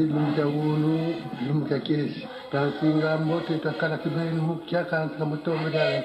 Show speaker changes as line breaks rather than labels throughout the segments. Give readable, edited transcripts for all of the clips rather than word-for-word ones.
lumja unu lumja kesi tansinga mote takala kibeni mukyaka kamutonga dala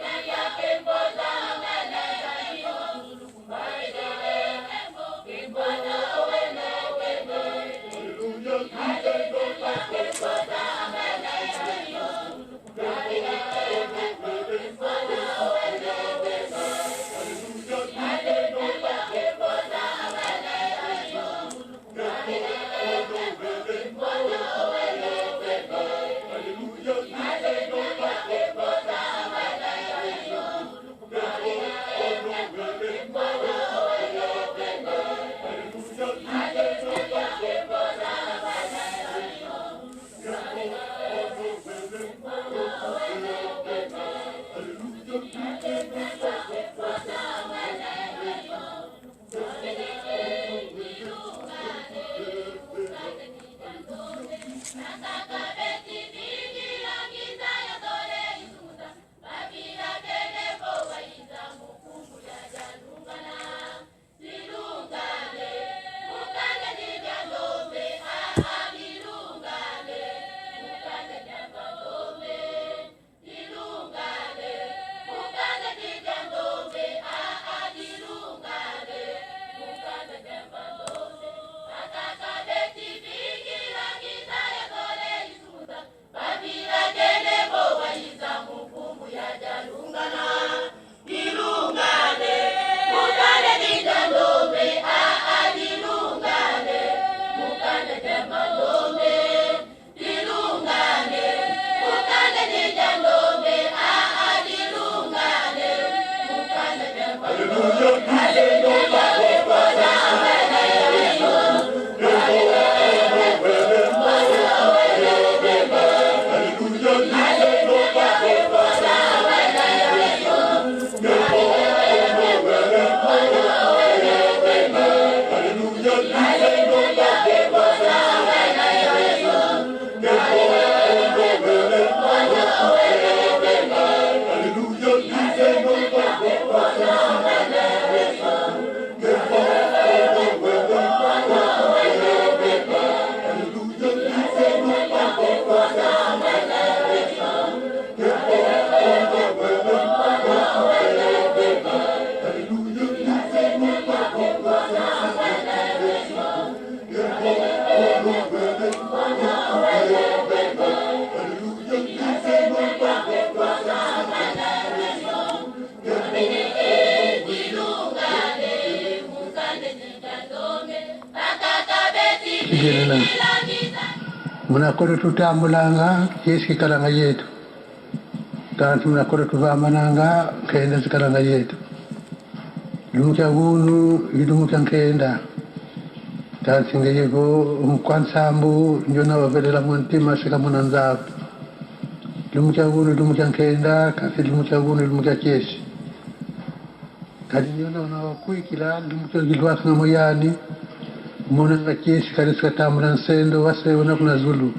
munakore tutambulanga yesu kalanga yetu tantu munakore tuvamananga kenda zikalanga yetu lumja unu ilumja nkenda tansinge yego umkwansambu njona wavelela muntima sika munanzavu lumja unu lumja nkenda kasi lumja unu lumja kesi kadi njona unawakuikila lumja gilwaka moyani mona ngakesi kare sikatambula nsendo wase una kuna zulu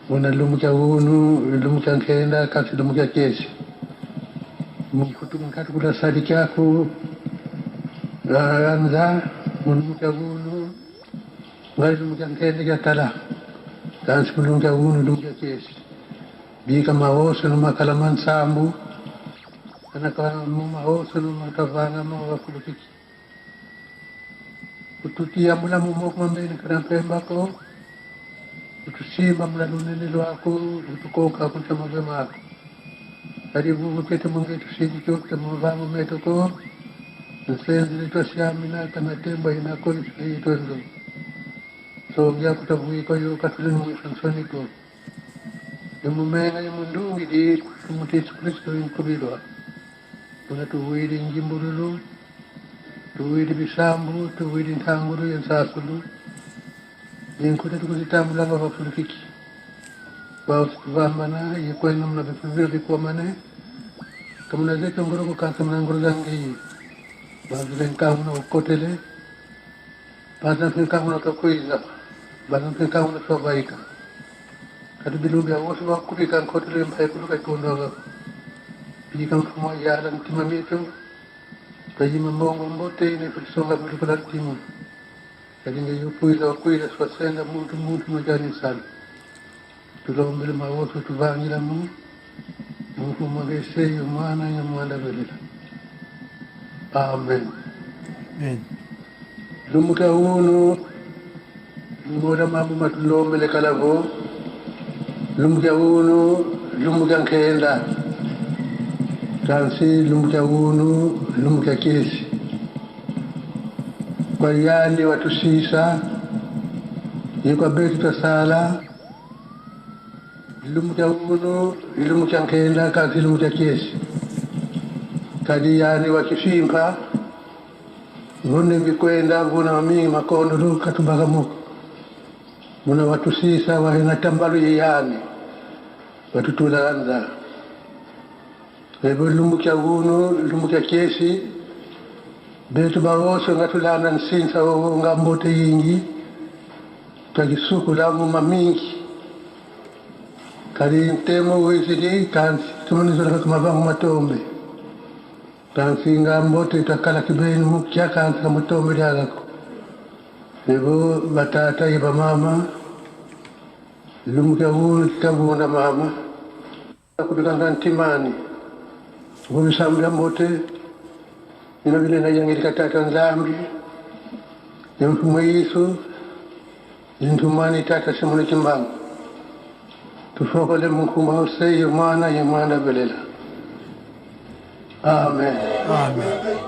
una lumuka unu lumuka nkenda kasi lumuka kesi mkutu mkatu kula sadi kyako anza lumuka unu ngali lumuka nkenda kyatala kasi lumuka unu lumuka kesi bika maoso numakala mansambu anaka maoso numakavana mawakulupiki ututia mula mumoko mambeni kanampemba ko utusimba mula lunene lwako utukoka kunta mabema ako karibu ukete mungetu siji chote mwamu meto ko nsenzi lito siamina kanatemba inako itondo so mgia kutabuiko yu katulini mwishansoni ko yumumenga yumundungi di kumutisu kristo yunkubilwa unatuwili njimburulu tuwili bisambu tuwili ntanguru yensakulu ninkuta tukuzitambulanga bafulukiki bausituvambana yikwena muna bifuviro bikwamane kamuna zeke ngoroko kansa muna ngoro zangi bazile nkamuna ukotele bazanfe nkamuna kakuiza bazanfe nkamuna sobaika kadu bilumbi awosu wakupika nkotele mpaikuluka ikundoga pika mfumo yala ntimamito kayima mbongo mbote ine kutisonga kulikula timu katinga yukuila kuila swasenda muntu majani sana tulombele mawoto tuvangira mu Mungu mwagese yumana yamwanda velila. Amen.
Amen.
Lumuka unu ngoda mabu matulombele kalavo. Lumuka unu lumuka nkenda. Tansi lumuka unu lumuka kesi. Kwa yandi watu sisa yikwa beti tasala lumuka unu lumuka nkenda kasi lumuka kesi. Kadi yani wakishimpa vune vikwenda vuna wamingi makondo luka tubagamuka vuna watu sisa wahina tambalu yiyani watu tulaanza ebo lumuka unu lumuka kesi betu bawoso ngatulana nsinsa nga mbote yingi tukisuku lamu mamingi kadi ntemo wizidi kansi tumanizola kamabangu matombe kansi nga mbote itakala kibeni mukya kansi kamatombe lyagako ebo batata yeba mama lumuka unu kitavunda mama kubikanga ntimani kubisambulia mbote ino vile nayangira tata nzambi yamfumo Yesu intumani tata simuni kimbangu tufokole mukuma ose yemwana belela. Amen.
Amen.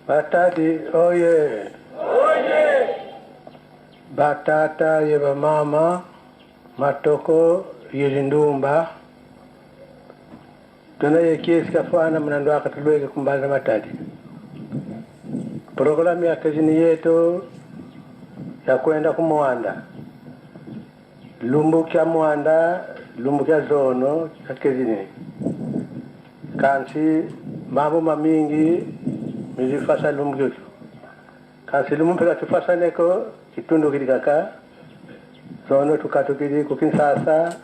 Batati oye. Oye. Batata yeba mama matoko yilindumba tunaye kiesi kafana mnando akatulweke kumbaza matati. Programu ya kazini yetu ya kwenda kumwanda lumbukia mwanda lumbukia zono kakezini kansi mambo mamingi mizifasa lumbukia kansi lumpeka tufasa neko kitundu kilikaka zono tukatukili kukinsasa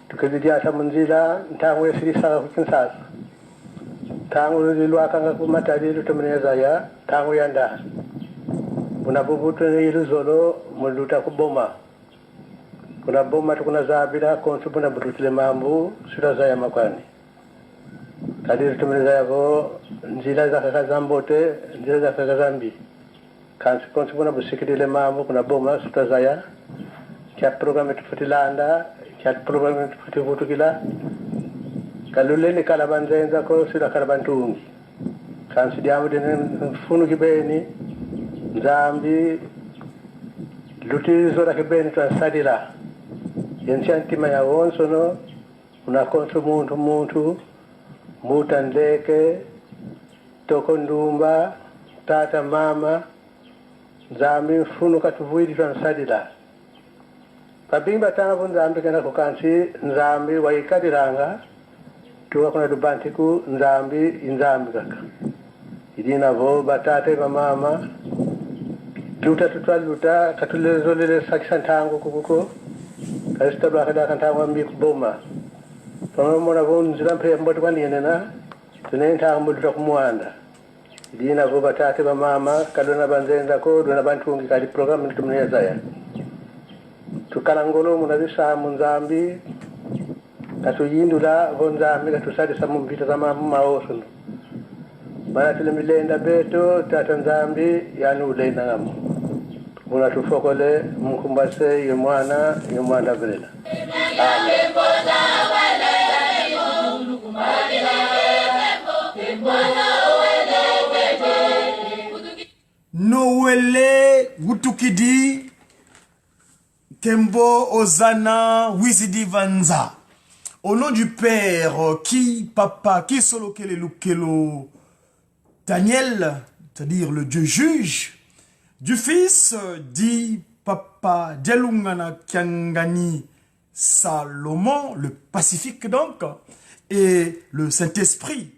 tukazidiasa munzila ntangu yesilisaka kukinsasa tangu lilwakanga kumatali lutemeneza ya tangu yanda unabubutu iluzolo muluta kuboma kuna boma tukuna zabira konsu buna burutile mambu sura zaya makwani kadi lutemeneza yako nzila za kakazambote nzila za kakazambi kansi konsu buna busikidile mambu kuna boma sura zaya kia programe tufutilanda kia programe tufutivutukila kalule ni kalabanzenza ko sila kalabantungi kansi diamu dine funu kibeni nzambi lutizo la kibeni twansadila yensiantima ya wonsono unakonsu muntu mutandeke toko ndumba tata mama nzambi mfunu katuvuidi twansadila pabimba tanavu nzambi kena kukansi nzambi waikadiranga tuwa kuna dubantiku nzambi kaka idina vo batate mama luta katulezolele sakisantango kukuko kastabla kada kantango mbi kuboma tono mona vo nzira mpe mboti kwaniyena tunenta mbuta kumwanda idina vo batate mama kalona banzenza ko dona bantungi kali program nitumneza ya tukalangolo munazisa munzambi katuyindula vonzambi katusadisa mumpita za maoso mana tulemilenda beto tata nzambi yani ulenda ngamo munatufokole mkumbase yomwana brena.
Noël Wutukidi Tembo Ozana Wizidi Vanza. Au nom du Père, qui Papa, qui Solokele Lukelo Daniel, c'est-à-dire le Dieu juge, du Fils, dit Papa Delungana Kiangani Salomon, le pacifique donc, et le Saint-Esprit,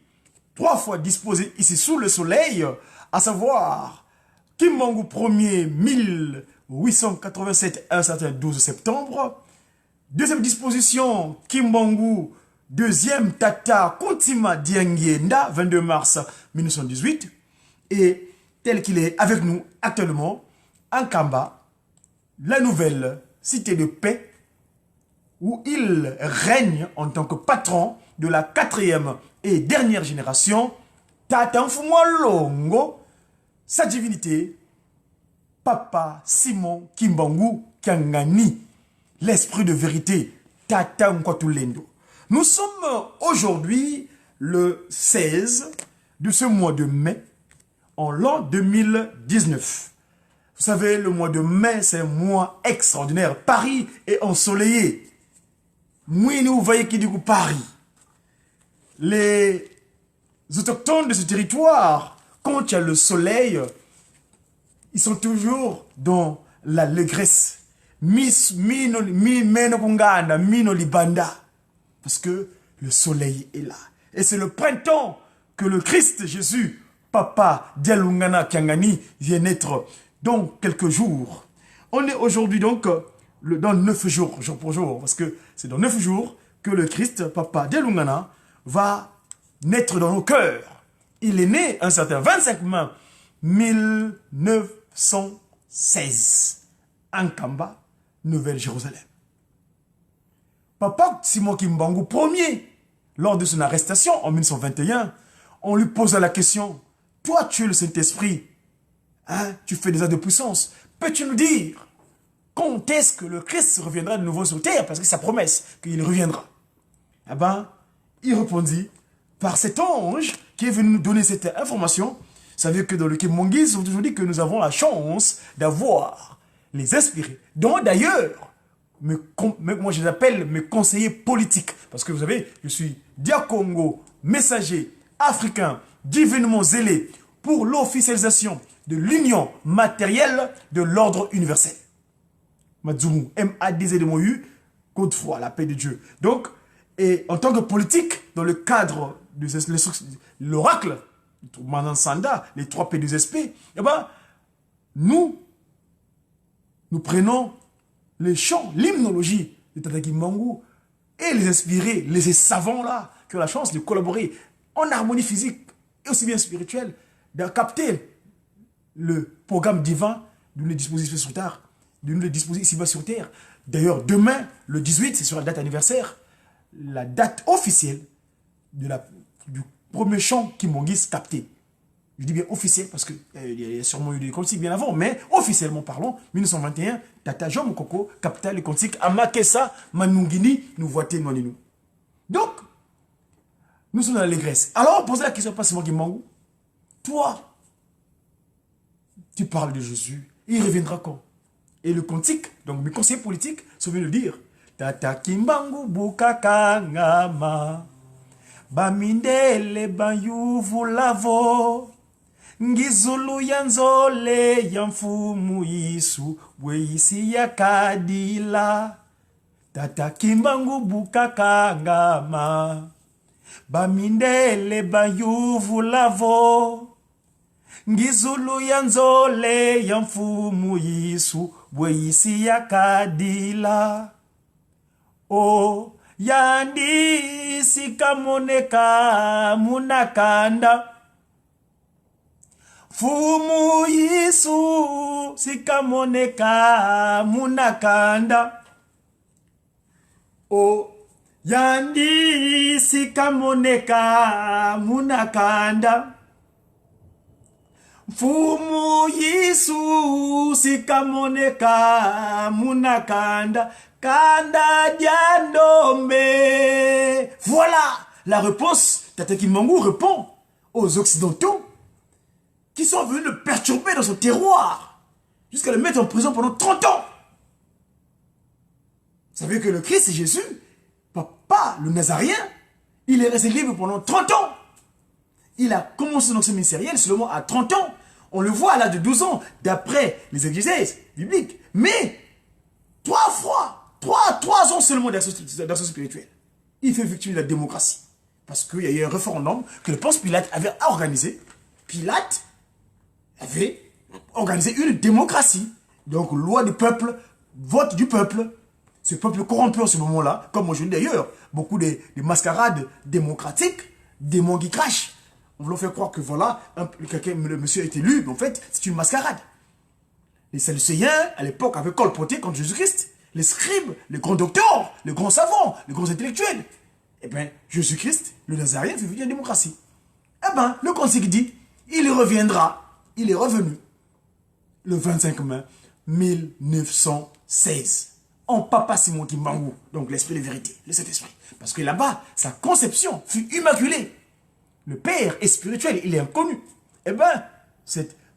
3 fois disposé ici sous le soleil, à savoir Kimbangu 1er 1887, un certain 12 septembre. Deuxième disposition, Kimbangu, deuxième Tata Kontima Diangienda, 22 mars 1918. Et tel qu'il est avec nous actuellement, en Kamba, la nouvelle cité de paix, où il règne en tant que patron de la 4e et dernière génération, Tata Mfumwa Longo, sa divinité, Papa Simon Kimbangu Kiangani, l'esprit de vérité, Tata Nkwatulendo. Nous sommes aujourd'hui le 16 de ce mois de mai, en l'an 2019. Vous savez, le mois de mai, c'est un mois extraordinaire. Paris est ensoleillé. Oui, nous voyez qui dit Paris. Les autochtones de ce territoire, quand il y a le soleil, ils sont toujours dans l'allégresse. Parce que le soleil est là. Et c'est le printemps que le Christ Jésus, Papa Dialungana Kiangani, vient naître dans quelques jours. On est aujourd'hui donc dans 9 jours, jour pour jour, parce que c'est dans 9 jours que le Christ, Papa Dialungana, va naître dans nos cœurs. Il est né un certain 25 mai 1916 en Kamba, Nouvelle-Jérusalem. Papa Simon Kimbangu Ier, lors de son arrestation en 1921, on lui posa la question, toi tu es le Saint-Esprit, hein, tu fais des actes de puissance, peux-tu nous dire quand est-ce que le Christ reviendra de nouveau sur terre, parce que c'est sa promesse qu'il reviendra. Eh bien, il répondit par cet ange qui est venu nous donner cette information. Vous savez que dans le Kimongis, on toujours dit que nous avons la chance d'avoir les inspirés, dont d'ailleurs, moi je les appelle mes conseillers politiques, parce que vous savez, je suis Diakongo, messager africain, divinement zélé pour l'officialisation de l'union matérielle de l'ordre universel. Madzoumou, M-A-D-Z-D-M-O-U, Godefroy, la paix de Dieu. Donc, et en tant que politique, dans le cadre de l'oracle, Manansanda, les 3 P2SP, eh ben, nous prenons les chants, l'hymnologie de Tata Kimbangu et les inspirés, les savants là, qui ont la chance de collaborer en harmonie physique et aussi bien spirituelle, de capter le programme divin d'une disposition sur terre, d'une disposition ici-bas sur terre. D'ailleurs, demain, le 18, c'est sur la date anniversaire, la date officielle du premier chant Kimongis capté. Je dis bien officiel parce qu'il y a sûrement eu des cantiques bien avant, mais officiellement parlons, 1921, Tata Jean Mokoko capta les cantiques Amakessa, Manungini, nous voités, nous. Donc, nous sommes dans l'allégresse. Alors, on pose la question, pas Simon Kimbangu. Toi, tu parles de Jésus, il reviendra quand? Et le cantique, donc mes conseillers politiques, sont venus le dire. Tata Kimbangu Bukaka Ngama, Bamindele Bayuvu Lavo, Ngizulu Yanzole Yamfumu Yisu, Weisi Yakadila. Tata Kimbangu Bukaka Ngama, Bamindele Bayuvu Lavo, Ngizulu Yanzole Yamfumu Yisu, Weisi Yakadila. O yandi sikamoneka munakanda, Fumu Yisu sikamoneka munakanda. O yandi sikamoneka munakanda, Fumu Yesu sikamoneka munakanda kanda diandombe. Voilà la réponse. Tata Kimbangu répond aux Occidentaux qui sont venus le perturber dans son terroir jusqu'à le mettre en prison pendant 30 ans. Vous savez que le Christ, Jésus, papa, le Nazarien, il est resté libre pendant 30 ans. Il a commencé son ministériel seulement à 30 ans. On le voit à l'âge de 12 ans, d'après les exégèses bibliques. Mais 3 ans seulement d'action spirituelle. Il fait victime de la démocratie. Parce qu'il y a eu un référendum que le Ponce Pilate avait organisé. Pilate avait organisé une démocratie. Donc, loi du peuple, vote du peuple. Ce peuple corrompu en ce moment-là, comme aujourd'hui d'ailleurs, beaucoup de mascarades démocratiques, démons qui crachent. On voulait faire croire que voilà, le monsieur est élu, mais en fait, c'est une mascarade. Les Sadducéens, à l'époque, avaient colporté contre Jésus-Christ. Les scribes, les grands docteurs, les grands savants, les grands intellectuels. Eh bien, Jésus-Christ, le Nazarien, fait vivre une démocratie. Eh bien, le concile dit, il reviendra, il est revenu, le 25 mai 1916. En Papa Simon Kimbangu, donc l'esprit de vérité, le Saint-Esprit. Parce que là-bas, sa conception fut immaculée. Le Père est spirituel, il est inconnu. Eh bien,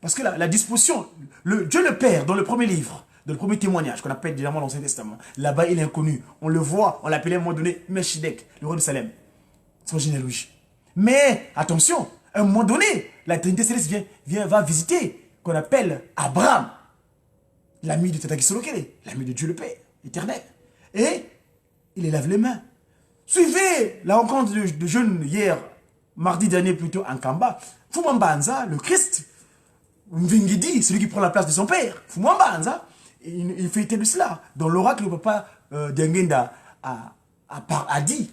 parce que la disposition, Dieu le Père, dans le premier livre, dans le premier témoignage, qu'on appelle généralement l'Ancien Testament, là-bas, il est inconnu. On le voit, on l'appelait à un moment donné Melchizedek, le roi de Salem, son généalogie. Mais, attention, à un moment donné, la Trinité Céleste va visiter, qu'on appelle Abraham, l'ami de Tata Kisolokele, l'ami de Dieu le Père, éternel. Et il les lave les mains. Suivez la rencontre de jeunes hier, mardi dernier plutôt, en Kamba. Fumambanza, le Christ, Mvingidi, celui qui prend la place de son père. Fumambanza, il fait état de cela. Dans l'oracle, le papa Diangenda a dit,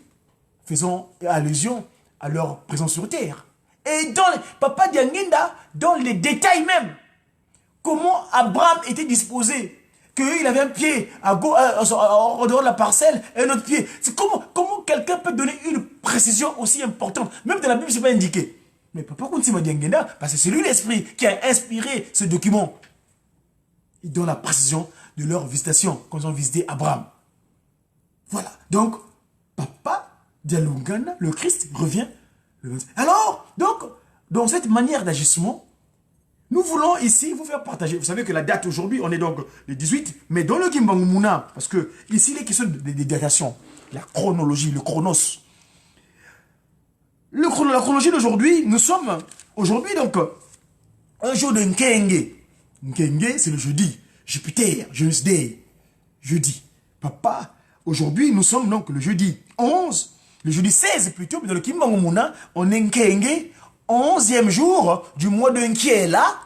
faisant allusion à leur présence sur terre. Et papa Diangenda, dans les détails même, comment Abraham était disposé, qu'il avait un pied en dehors de la parcelle et un autre pied. C'est comment quelqu'un peut donner une précision aussi importante. Même dans la Bible, ce n'est pas indiqué. Mais Papa Kuntima Diangenda, parce que c'est lui l'esprit qui a inspiré ce document. Il donne la précision de leur visitation quand ils ont visité Abraham. Voilà. Donc, Papa Dialungana, le Christ, revient le 25. Alors, donc, dans cette manière d'agissement, nous voulons ici vous faire partager. Vous savez que la date aujourd'hui, on est donc le 18, mais dans le Kimbangu Muna, parce que ici, il est question des datations, la chronologie, le chronos. La chronologie d'aujourd'hui, nous sommes aujourd'hui donc un jour de Nkenge. Nkenge, c'est le jeudi. Jupiter, Jeunesse Day, jeudi. Papa, aujourd'hui, nous sommes donc le jeudi 11, le jeudi 16 plutôt, mais dans le Kimbangu Muna, on est Nkenge, 11e jour du mois de Nkiela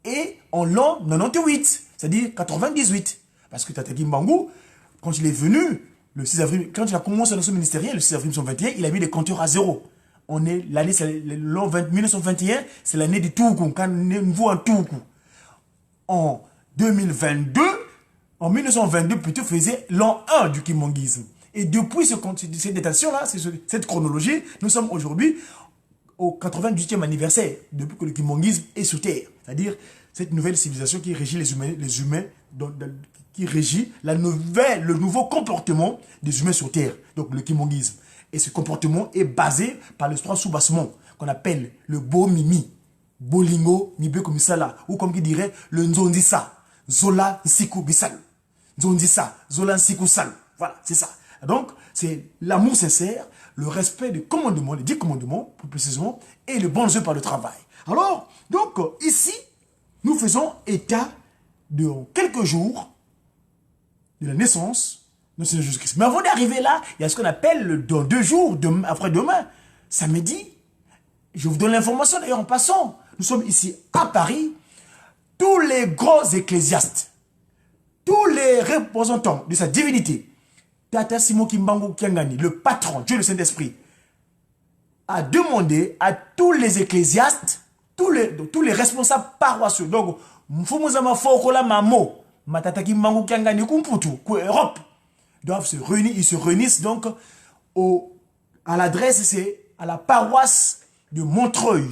et en l'an 98, c'est-à-dire 98. Parce que Tata Kimbangu, quand il est venu, le 6 avril, quand il a commencé dans son ministériel, le 6 avril 1921, il a mis les compteurs à zéro. On est l'année, l'an 1921, c'est l'année du Toukou, quand nous voit un Toukou. En 2022, en 1922 plutôt, faisait l'an 1 du kimbanguisme. Et depuis cette datation-là, cette chronologie, nous sommes aujourd'hui au 98e anniversaire, depuis que le kimbanguisme est sur Terre. C'est-à-dire cette nouvelle civilisation qui régit les humains qui régit le nouveau comportement des humains sur Terre. Donc le kimbanguisme. Et ce comportement est basé par les 3 sous-bassements qu'on appelle le Bo-Mimi, Bolingo, Mibe Komisala, ou comme qui dirait le Nzondisa, Zola Nsiku Bisal. Nzondisa, Zola Nsiku Sal. Voilà, c'est ça. Donc, c'est l'amour sincère, le respect des commandements, les 10 commandements, plus précisément, et le bon jeu par le travail. Alors, donc, ici, nous faisons état de quelques jours de la naissance de Seigneur Jésus-Christ. Mais avant d'arriver là, il y a ce qu'on appelle dans 2 jours, après-demain, samedi. Je vous donne l'information d'ailleurs en passant. Nous sommes ici à Paris. Tous les grands ecclésiastes, tous les représentants de sa divinité, Tata Simon Kimbangu Kiangani, le patron, Dieu le Saint-Esprit, a demandé à tous les ecclésiastes, tous les responsables paroissiaux, donc, Mfumuzama Fokola Mamo, Matata Kimbangu Kiangani Kumputu, Europe, doivent se réunir. Ils se réunissent donc à l'adresse, c'est à la paroisse de Montreuil,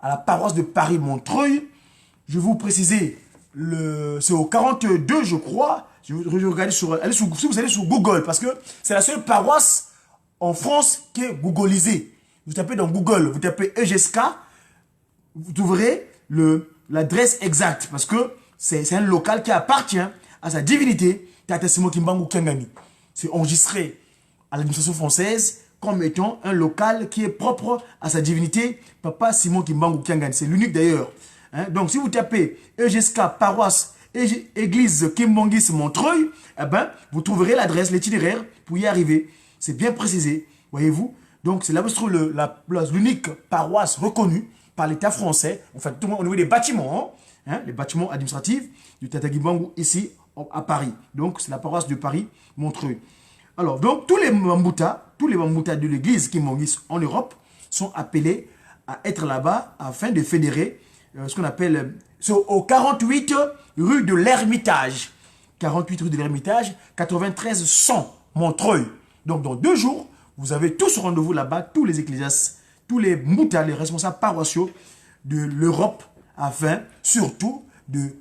à la paroisse de Paris-Montreuil. Je vais vous préciser, c'est au 42, je crois. Je vais regarder si vous allez sur Google, parce que c'est la seule paroisse en France qui est googlisée. Vous tapez dans Google, vous tapez EGSK, vous trouverez l'adresse exacte, parce que c'est un local qui appartient à sa divinité, Tata Simon Kimbangu Kiangani. C'est enregistré à l'administration française comme étant un local qui est propre à sa divinité, Papa Simon Kimbangu Kiangani. C'est l'unique d'ailleurs. Hein? Donc si vous tapez EGSK, paroisse, église Kimbangis Montreuil, eh ben, vous trouverez l'adresse, l'itinéraire pour y arriver. C'est bien précisé, voyez-vous. Donc c'est là où se trouve l'unique paroisse reconnue par l'État français, enfin tout le monde au niveau des bâtiments, hein, les bâtiments administratifs du Tata Kimbangu ici à Paris. Donc c'est la paroisse de Paris-Montreuil. Alors donc tous les Mambuta de l'église Kimbangis en Europe sont appelés à être là-bas afin de fédérer ce qu'on appelle au 48 rue de l'Ermitage. 48 rue de l'Ermitage, 93 100 Montreuil. Donc dans 2 jours, vous avez tous rendez-vous là-bas, tous les ecclésiastes, tous les moutas, les responsables paroissiaux de l'Europe, afin surtout de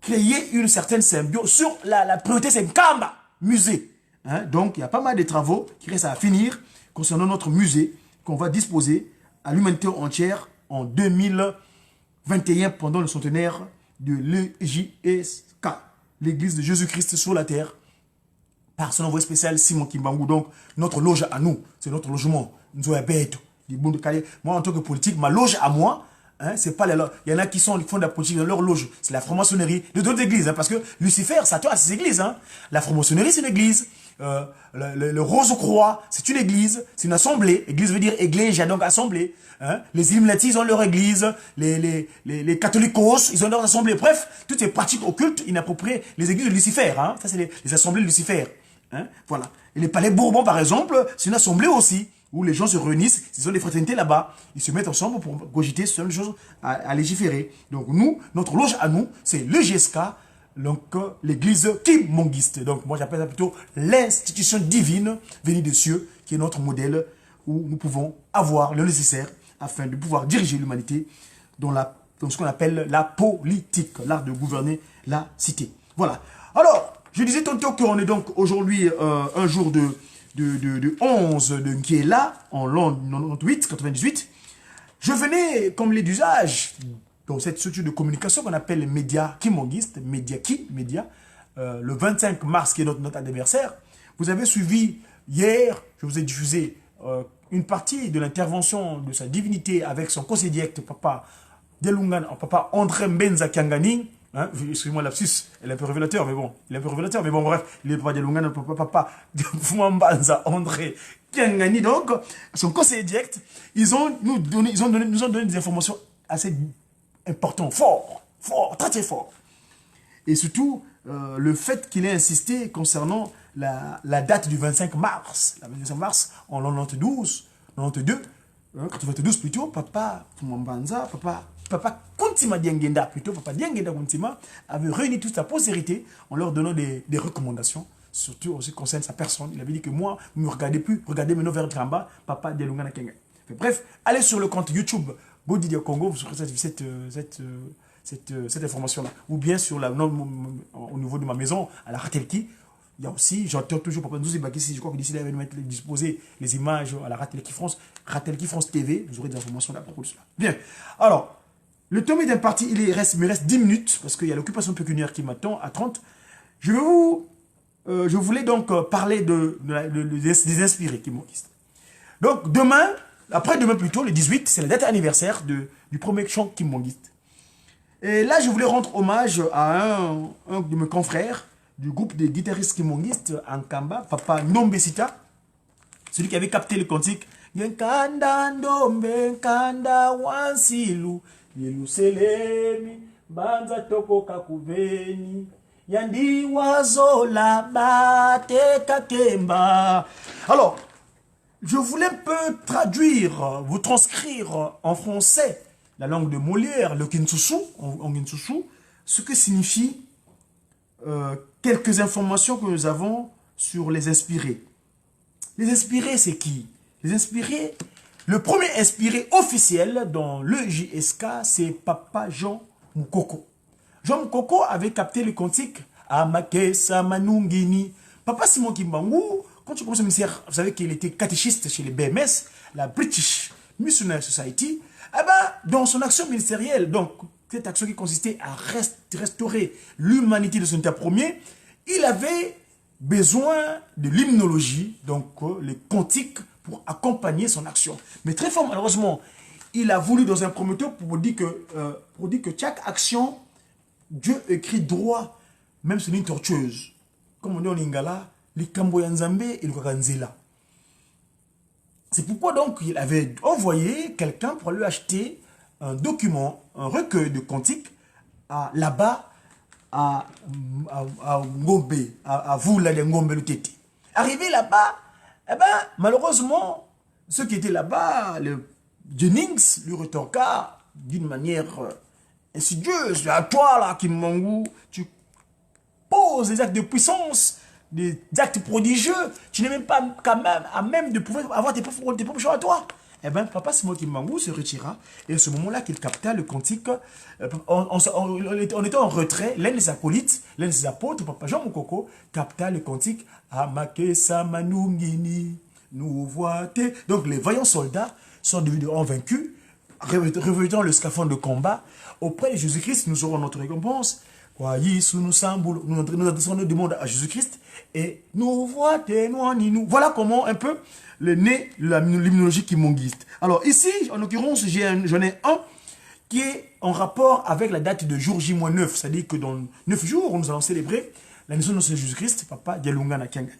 créer une certaine symbiose sur la priorité, c'est Kamba, musée. Hein? Donc il y a pas mal de travaux qui restent à finir concernant notre musée qu'on va disposer à l'humanité entière en 2021 pendant le centenaire de l'EJSK, l'église de Jésus-Christ sur la terre, par son envoyé spécial Simon Kimbangu. Donc, notre loge à nous, c'est notre logement. Nous sommes bêtes. Moi, en tant que politique, ma loge à moi, hein, c'est pas les loges. Il y en a qui font de la politique dans leur loge. C'est la franc-maçonnerie de d'autres églises. Hein, parce que Lucifer s'attend à ces églises. Hein. La franc-maçonnerie, c'est une église. Le Rose-Croix, c'est une église. C'est une assemblée. Église veut dire église, donc assemblée. Hein. Les Illuminati, ils ont leur église. Les catholiques, ils ont leur assemblée. Bref, toutes ces pratiques occultes inappropriées. Les églises de Lucifer. Hein. Ça, c'est les assemblées de Lucifer. Hein, voilà. Et les palais Bourbon, par exemple, c'est une assemblée aussi, où les gens se réunissent, ils ont des fraternités là-bas, ils se mettent ensemble pour cogiter sur les choses à légiférer. Donc nous, notre loge à nous, c'est le GSK, donc l'église kimbangiste. Donc moi j'appelle ça plutôt l'institution divine venue des cieux, qui est notre modèle, où nous pouvons avoir le nécessaire afin de pouvoir diriger l'humanité dans ce qu'on appelle la politique, l'art de gouverner la cité. Voilà. Alors, je disais tantôt qu'on est donc aujourd'hui un jour de 11 de Nkiela, en l'an 98. Je venais, comme il est d'usage, dans cette structure de communication qu'on appelle les médias kimbongistes, média, le 25 mars, qui est notre anniversaire. Vous avez suivi hier, je vous ai diffusé une partie de l'intervention de sa divinité avec son conseiller direct, Papa Delungan, Papa André Mbenza Kiangani. Hein, excusez-moi, lapsus, il est un peu révélateur, mais bon, bref, il est pas de Lungana, papa, Fumambanza, André, Kiangani, donc, son conseiller direct, nous ont donné des informations assez importantes, très très fort. Et surtout, le fait qu'il ait insisté concernant la date du 25 mars, la 25 mars, en 92 plutôt, Papa Fumambanza, Papa Kuntima Diangenda, plutôt Papa Diangenda Kuntima, avait réuni toute sa postérité en leur donnant des recommandations, surtout en ce qui concerne sa personne. Il avait dit que moi, vous ne me regardez plus, regardez maintenant vers le bas, Papa Dialungana Kenga. Bref, allez sur le compte YouTube Bodidia Congo, vous aurez cette information-là. Ou bien sur au niveau de ma maison, à la Ratelki. Il y a aussi, j'entends toujours Papa Nzouzi Bakissi, je crois que d'ici là, il va nous disposer les images à la Ratelki France TV, vous aurez des informations là à propos de cela. Bien, alors, le temps est imparti, il me reste 10 minutes, parce qu'il y a l'occupation pécuniaire qui m'attend à 30. Je voulais donc parler des inspirés kimbongistes. Donc demain, après-demain plutôt, le 18, c'est la date anniversaire du premier chant kimbongiste. Et là, je voulais rendre hommage à un de mes confrères du groupe des guitaristes kimbongistes en Kamba, Papa Nombesita, celui qui avait capté le cantique Nkanda Ndombe, Nkanda Wansilu, Yeluselemi, Banza Toko Kakuveni, Yandi Wazola Bate Kakemba. Alors, je voulais un peu traduire, vous transcrire en français la langue de Molière, le Kinsusu, en Kinsusu, ce que signifie quelques informations que nous avons sur les inspirés. Les inspirés, c'est qui? Les inspirés, Le premier inspiré officiel dans le JSK, c'est Papa Jean Moukoko. Jean Moukoko avait capté le cantique Amakesa Manungini. Papa Simon Kimbangu, quand tu commences au ministère, vous savez qu'il était catéchiste chez les BMS, la British Missionary Society. Eh ben, dans son action ministérielle, donc cette action qui consistait à restaurer l'humanité de son état premier, il avait besoin de l'hymnologie, donc les cantiques, pour accompagner son action. Mais très fort, malheureusement, il a voulu dans un premier temps pour dire que chaque action, Dieu écrit droit, même sur une tortueuse. Comme on dit en lingala, les Kamboyanzambe et le Kakanzela. C'est pourquoi donc il avait envoyé quelqu'un pour lui acheter un document, un recueil de cantiques là-bas à Ngombe, à Vula de Ngombe le Tété. Arrivé là-bas, eh ben, malheureusement, ceux qui étaient là-bas, le Jennings lui retorqua d'une manière insidieuse. À toi là, Kimbangu, tu poses des actes de puissance, des actes prodigieux, tu n'es même pas quand même à même de pouvoir avoir tes propres choix à toi. Eh bien, Papa Simon Kimbangu se retira, et à ce moment-là qu'il capta le cantique, on était en retrait, l'un des acolytes, l'un des apôtres, Papa Jean Moukoko, capta le cantique Amakesa Manungini, nous voités. Donc les vaillants soldats sont devenus vaincus, revêtant le scaphandre de combat. Auprès de Jésus-Christ, nous aurons notre récompense. Nous adressons nos demandes à Jésus-Christ et nous voités. Voilà comment un peu le nez l'hymnologie kimonguiste. Alors ici, en l'occurrence, j'en ai un qui est en rapport avec la date de jour J-9, c'est-à-dire que dans 9 jours, nous allons célébrer la naissance de Jésus-Christ, Papa Dialunga Nakiangani.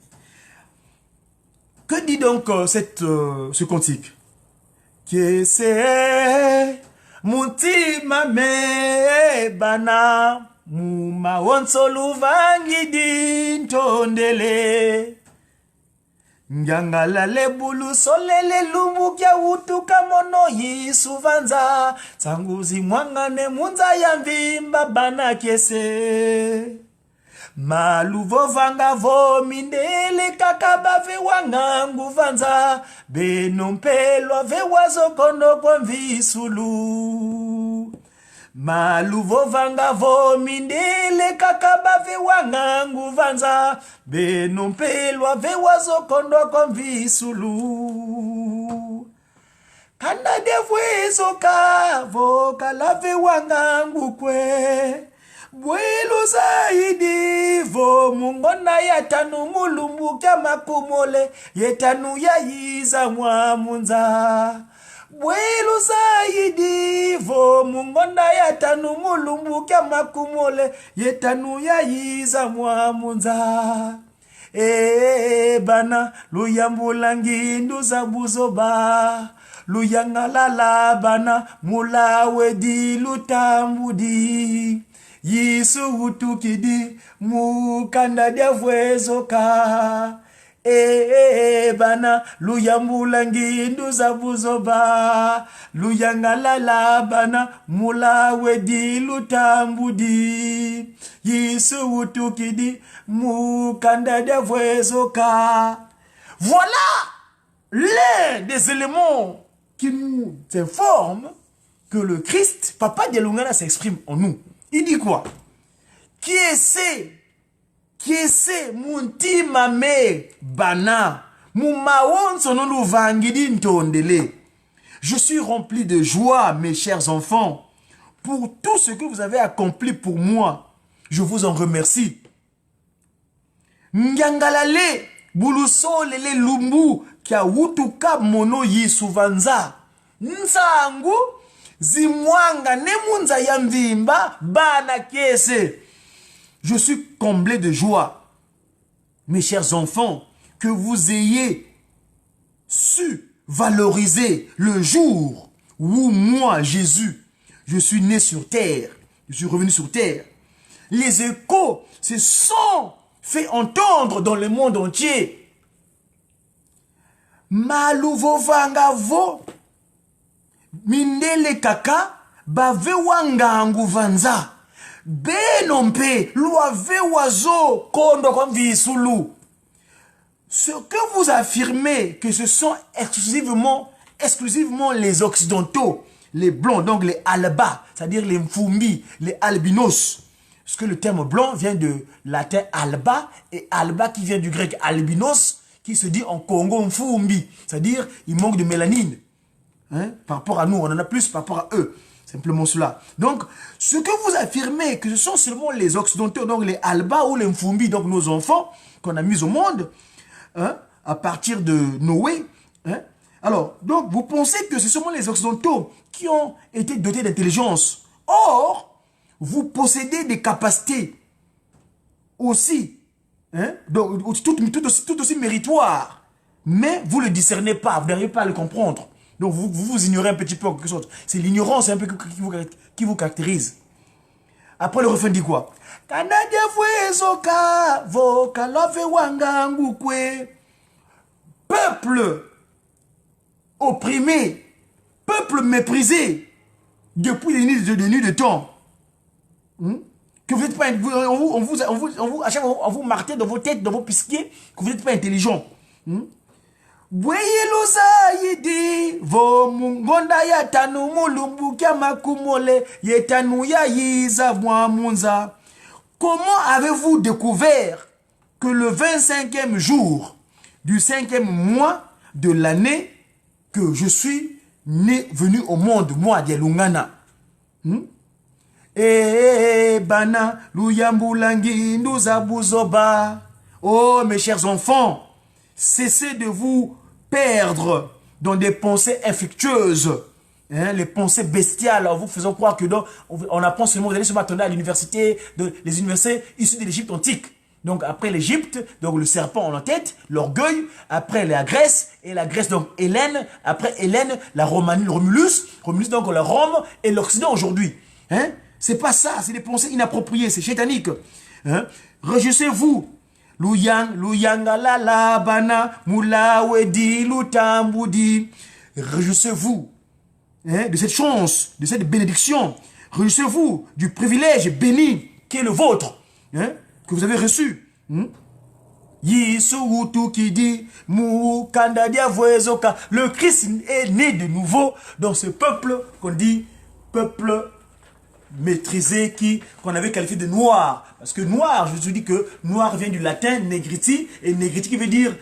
Que dit donc ce cantique? Que c'est Mutima me bana Muma onso luvangi din tondele Ngangala lebulu solele lumbu kya utuka mono yisuvanza Sanguzi mwangane munza ya mvimba bana kese Maluvo vanga vo mindele kakaba ve wanga nguvanza Benompelwa ve wazo kondo kwa mvisulu Maluvo vanga vo mindele kakaba ve wanga nguvanza Benompelwa ve wazo kondo kwa mvisulu Kanda devwezo kavo kalave wanga ngukwe Bwelu zaidi vo mungona yatanu mulumbu kya makumole yetanu ya yiza mwamunza Bwelu zaidi vo mungona yatanu mulumbu kya makumole yetanu ya yiza mwamunza bana luyambula ngindu za buzoba luyangalala bana mulawe di lutambudi Yisu utukidi mukanda devwezoka bana luyambula ngindu za buzoba luyangalala bana mulawe di lutambudi Yisu utukidi mukanda devwezoka. Voilà l'un des éléments qui nous informent que le Christ, Papa Dialungana, s'exprime en nous. Il dit quoi? Qui est muntima me bana mumaon sononu vangidi ntondele. Je suis rempli de joie, mes chers enfants, pour tout ce que vous avez accompli pour moi. Je vous en remercie. Ngangalale buluso lele lumbu kia wutuka mono yisuvanza. Nsangu Zimwanga nemunza ya mvimba bana kese. Je suis comblé de joie, mes chers enfants, que vous ayez su valoriser le jour où moi, Jésus, je suis né sur terre, je suis revenu sur terre. Les échos se sont fait entendre dans le monde entier. Maluvo vangavo Mindele kaka bave wanga nguvanza benompe luave wazo kondo kwa mvisulu. Ce que vous affirmez que ce sont exclusivement exclusivement les occidentaux, les blancs, donc les albas, c'est-à-dire les mfumbi, les albinos. Parce que le terme blanc vient de latin alba, et alba qui vient du grec albinos, qui se dit en Congo mfumbi, c'est-à-dire il manque de mélanine. Hein? Par rapport à nous, on en a plus par rapport à eux. Simplement cela. Donc, ce que vous affirmez, que ce sont seulement les occidentaux, donc les albas ou les mfumbi, donc nos enfants, qu'on a mis au monde, hein, à partir de Noé. Hein? Alors, donc, vous pensez que ce sont les occidentaux qui ont été dotés d'intelligence. Or, vous possédez des capacités aussi, hein, donc, tout aussi méritoires, mais vous ne le discernez pas, vous n'arrivez pas à le comprendre. Donc vous ignorez un petit peu quelque chose. C'est l'ignorance un peu qui vous caractérise. Après le refrain dit quoi? Peuple opprimé, peuple méprisé depuis les nuits de temps. Que vous n'êtes pas, à chaque fois on vous martèle dans vos têtes, dans vos pisquiers, que vous n'êtes pas intelligent. Yidi vo mungonda ya tanu mulumbu kia makumole yetanu ya yiza munza. Comment avez-vous découvert que le 25e jour du 5e mois de l'année que je suis venu au monde, moi, Dialungana? Bana luyambulangi nduzabuzoba. Oh, mes chers enfants, cessez de vous perdre dans des pensées infectieuses, hein, les pensées bestiales, en vous faisant croire que on apprend seulement, vous allez se attendre à l'université, les universités issues de l'Égypte antique. Donc après l'Égypte, donc le serpent en tête, l'orgueil, après la Grèce, et la Grèce donc Hélène, après Hélène, la Romanie, Romulus donc la Rome et l'Occident aujourd'hui. Hein? C'est pas ça, c'est des pensées inappropriées, c'est chétanique. Hein? Réjouissez-vous. Luyanga la la bana mula wedi lutambudi. Réjouissez-vous, hein, de cette chance, de cette bénédiction. Réjouissez-vous du privilège béni qui est le vôtre, hein, que vous avez reçu. Yisugutu qui dit Mukandadia voezoka. Le Christ est né de nouveau dans ce peuple qu'on dit peuple maîtrisé, qu'on avait qualifié de noir. Parce que noir, je vous dis que noir vient du latin negriti, et negriti qui veut dire,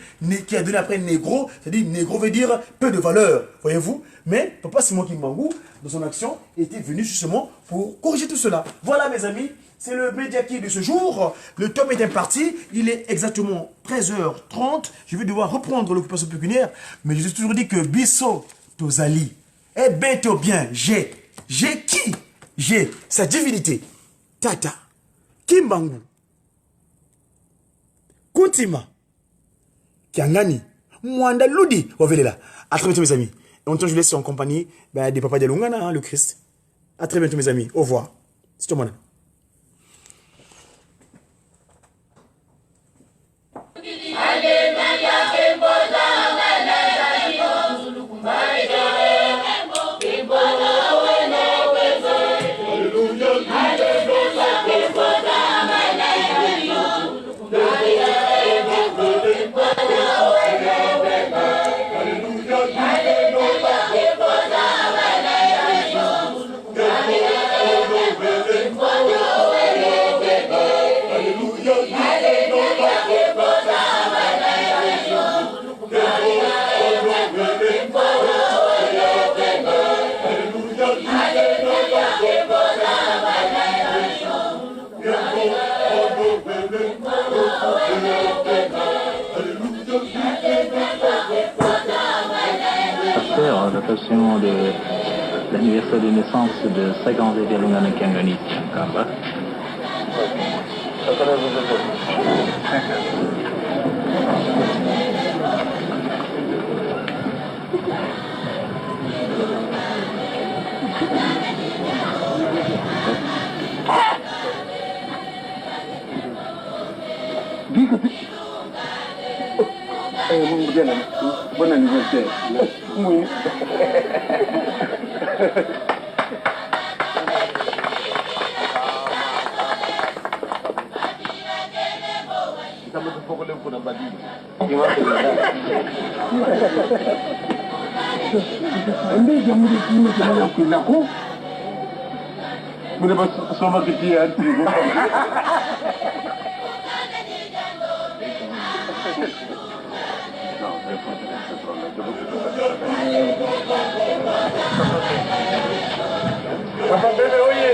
qui a donné après négro, c'est-à-dire négro veut dire peu de valeur, voyez-vous. Mais Papa Simon Kimbangu, dans son action, était venu justement pour corriger tout cela. Voilà mes amis, c'est le Mediaki de ce jour. Le tome est imparti, il est exactement 13h30. Je vais devoir reprendre l'occupation pécuniaire, mais je vous ai toujours dit que Bisso Tozali, eh bête bien, j'ai qui? J'ai sa divinité, Tata, Kimbangu, Kuntima, Kiangani, Mwanda Ludi, là. À très bientôt mes amis. Et en temps, je vous laisse en compagnie des papas de Lungana, hein, le Christ. À très bientôt mes amis. Au revoir. C'est tout le monde.
L'occasion de l'anniversaire de naissance de Sagan Zédelungana Kiangani.
Bon anniversaire. Oui. Estamos un poco lejos de la Ndege muri kimwe kimwe kwinako. Muri basoma kitia. Papa bebe oye.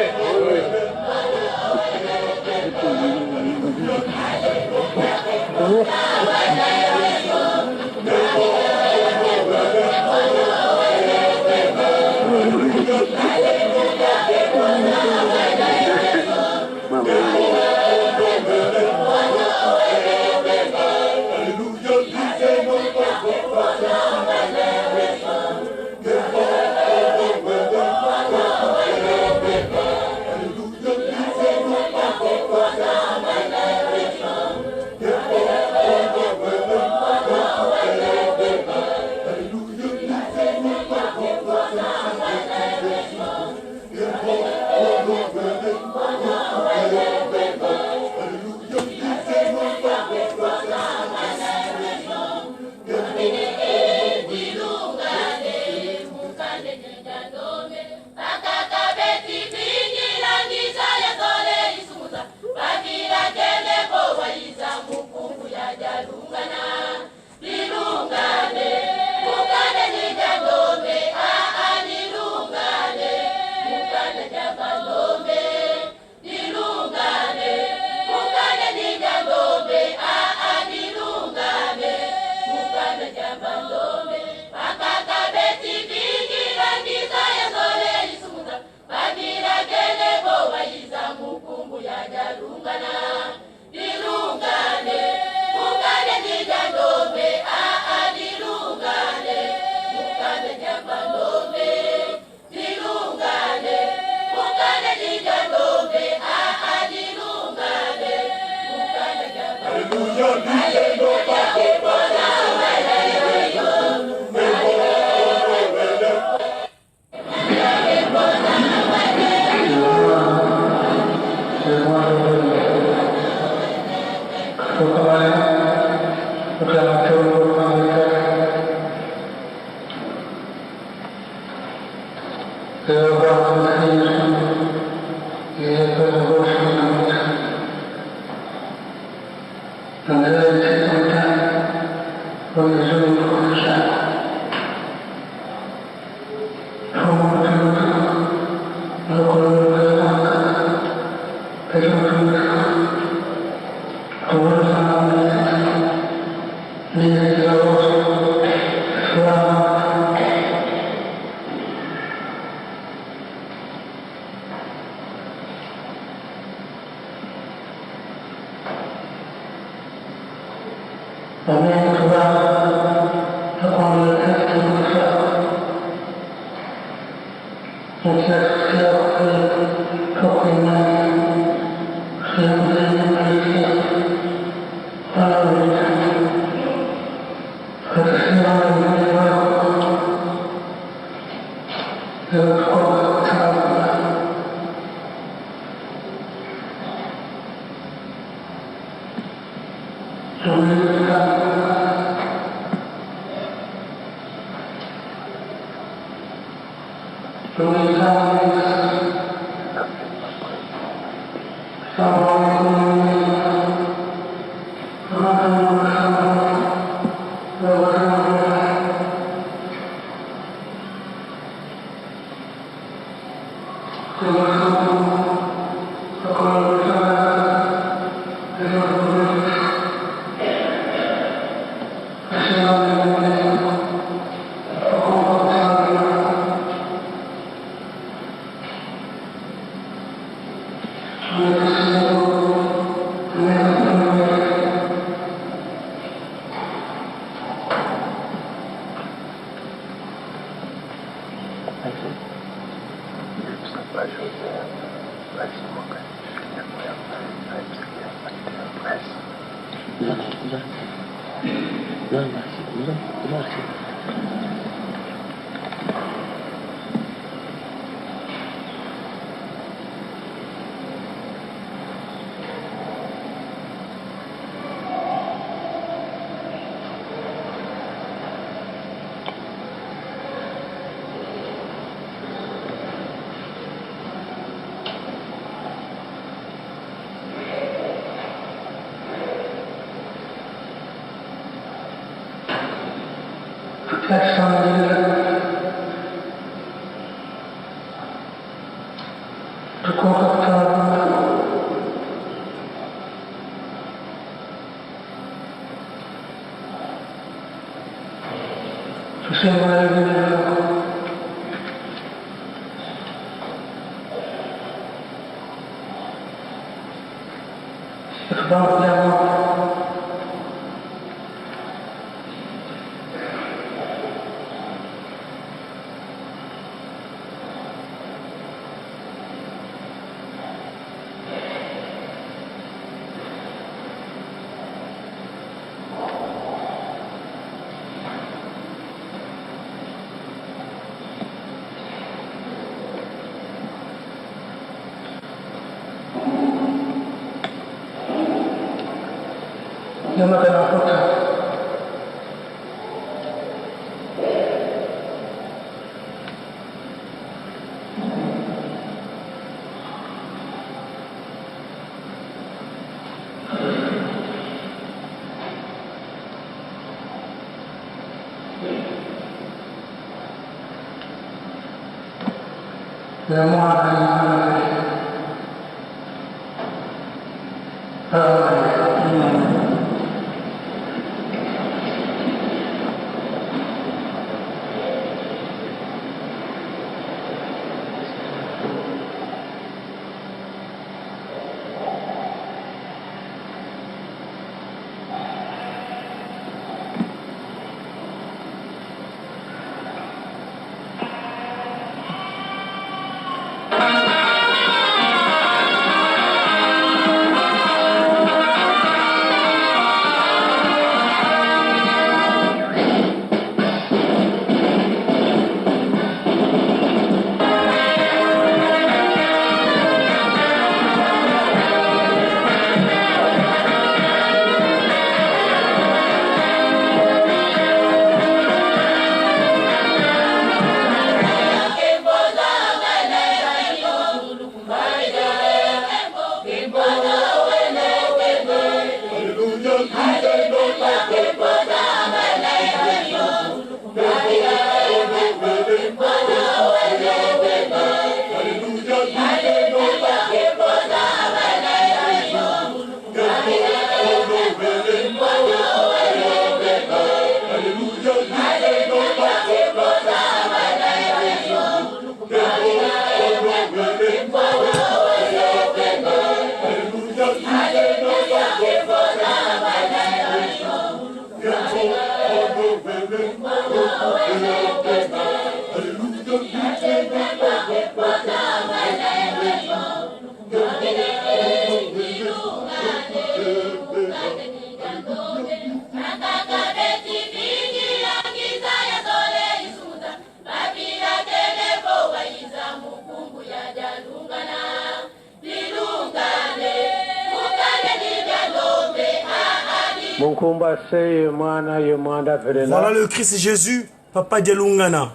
Voilà le Christ Jésus, Papa Djelungana.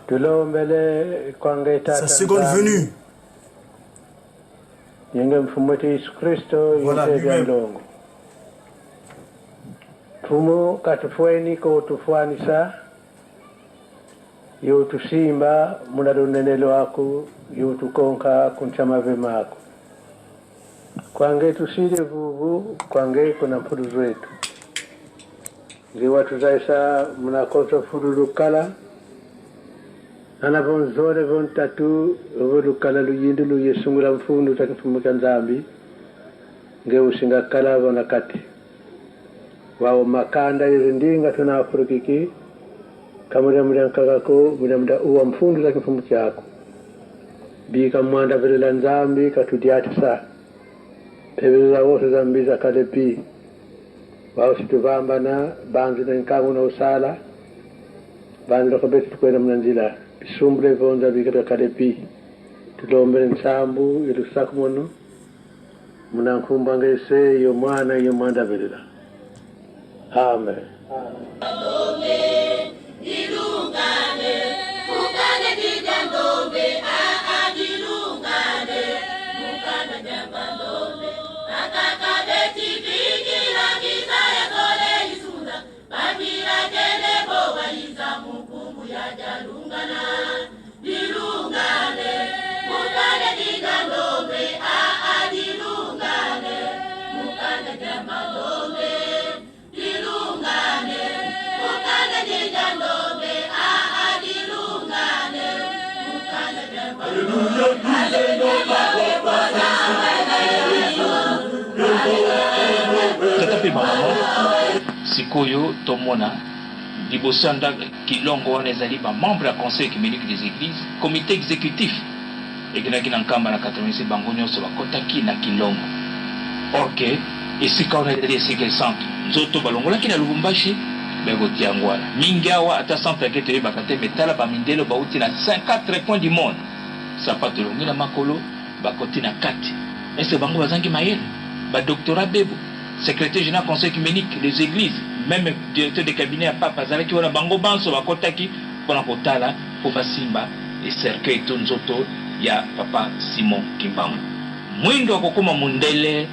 Sa seconde venue. Voilà lui-même.
Tumu katufueni ko tufuanisa yo tusimba munadonenelo wako yo tukonka kunchama vemako kwange tusile vuvu kwange kuna mpudu wetu ngi watu zaisa munakosa furulu kala anavonzore vontatu volukala luyindu luyesungula mfundu takifumuka nzambi nge usinga kala vona kati wao makanda yezindinga tuna afurikiki kamuda muda nkakako muda uwa mfundu za kifumu chako bika mwanda vile nzambi katudiati sa pebeza wote zambi za kalepi wao situvamba na banzi na nkamu na usala banzi lako beti tukwena mnanzila bisumbule vonza bika kalepi tulombele nsambu ilusaku mono muna nkumbanga ise yo mwana yo mwanda vile Amen.
Tatape bango sikoyo tomona libosanda kilongo wana ezali ba membre ya conseil communique des églises comité exécutif ekinaki na nkamba na 86 bango nyonso bakotaki na kilongo. Ok, esika wana ezali esika centre nzoto balongolaki na Lubumbashi bekotia yango wana mingi awa ata centre yake toyebaka te metala bamindele bauti na 54 points du monde sapato elongi na makolo bakoti na kati ese bango bazangi mayele badoctorat bebo secrétaire général conseil œcuménique des églises, même directeur de cabinet à Papa Zalaki wana bango banso bakotaki pona kotala po basimba et cercueil tonzoto ya Papa Simon Kimbangu. Mwindo akokoma mundele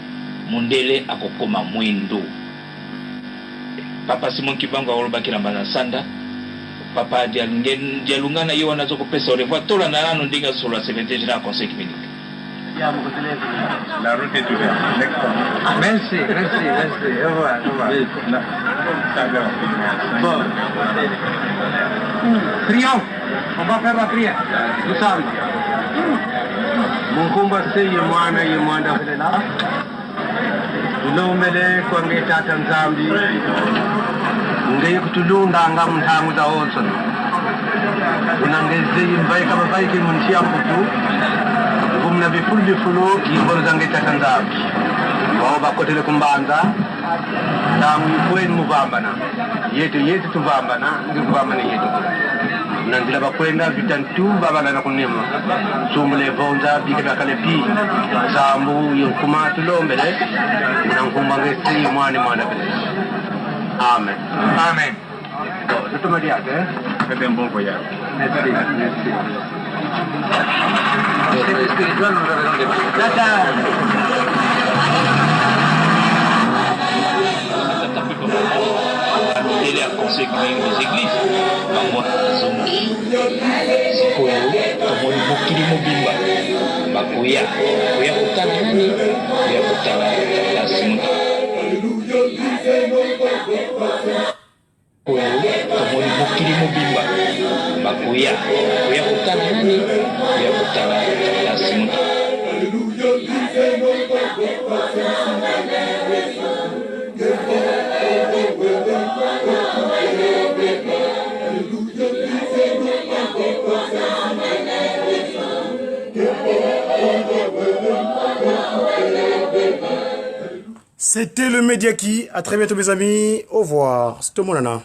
akokoma mwindo. Papa Simon Kimbangu akolobaki na bana sanda Papa dialungana yo wana zoko pesa au revoir tola na nano ndinga sur la secrétaire général conseil œcuménique.
La route est ouverte.
Merci. Au revoir. Bon. Prions. On va faire la prière. Nous sommes. Munkumba se yemwana kulela. Unomele kwa ngetata nzambi. Ngeye kutulunda nga mthangu za onso. Unangeze imbai kama baiki munchia mputu. Kumna bifulu imbolo zange tatanzabi wao bakotele kumbanza tamu kwenu muvambana yetu tuvambana ngivambana yetu nandila bakwenda vitantu babana na kunema sumule vonza bikaba kale pi sambu yonkuma tulombele nankumba ngesi mwana bele. Amen. Tout me dit
Faites un bon voyage.
Merci. Spirituel, nous avons des
il est à conseil des églises bango zomoki sikoyo tomoni mokili mobimba bakoya kotala nani ya kotala Tata Simon tomoni mokili mobimba bakoya kotala nani ya kotala Tata Simon.
C'était le Mediaki. À très bientôt mes amis. Au revoir. C'est toi monana.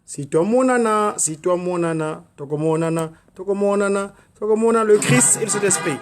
Si toi monana. Si toi monana. Toko monana. Toko monana. Toko monana. Le Christ et le Saint-Esprit.